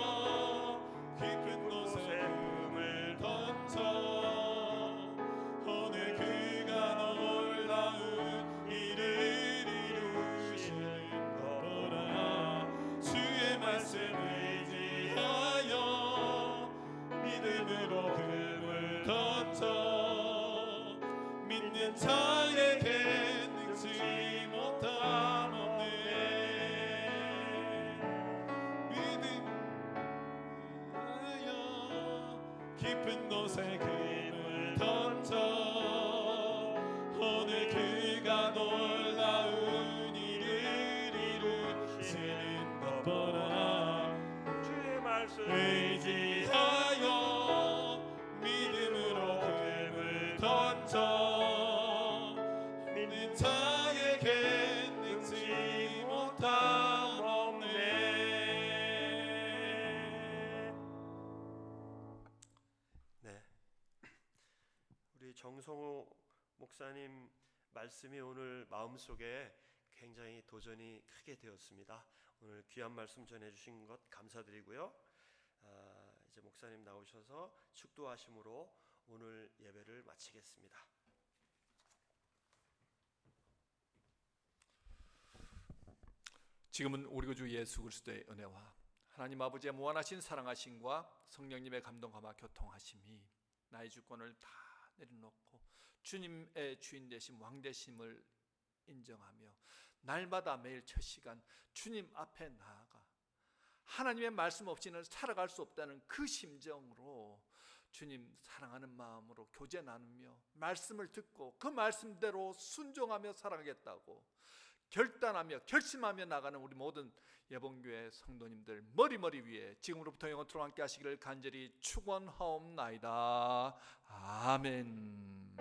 깊은 곳에 꿈을 던져 오늘 그가 놀라운 일을 이루시는 거라. 주의 말씀 의지하여 믿음으로 금을 던져 믿는 자에게 능치 못함 없네. 믿음하여 깊은 곳에 금을 던져 오늘 그가 놀라운 일을 이루시는 것 보라. 주의 말씀 의지하여 믿음으로 금을 던져 믿는 자에게 능치 못함 없네. 네, 우리 정성호 목사님 말씀이 오늘 마음속에 굉장히 도전이 크게 되었습니다. 오늘 귀한 말씀 전해주신 것 감사드리고요. 이제 목사님 나오셔서 축도하심으로 오늘 예배를 마치겠습니다. 지금은 우리 구주 예수 그리스도의 은혜와 하나님 아버지의 무한하신 사랑하심과 성령님의 감동함과 교통하심이 나의 주권을 다 내려놓고 주님의 주인 되심 왕 되심을 인정하며 날마다 매일 첫 시간 주님 앞에 나아가 하나님의 말씀 없이는 살아갈 수 없다는 그 심정으로 주님 사랑하는 마음으로 교제 나누며 말씀을 듣고 그 말씀대로 순종하며 살아가겠다고 결단하며 결심하며 나가는 우리 모든 예봉교회 성도님들 머리 위에 지금으로부터 영원토록 함께 하시기를 간절히 축원하옵나이다. 아멘.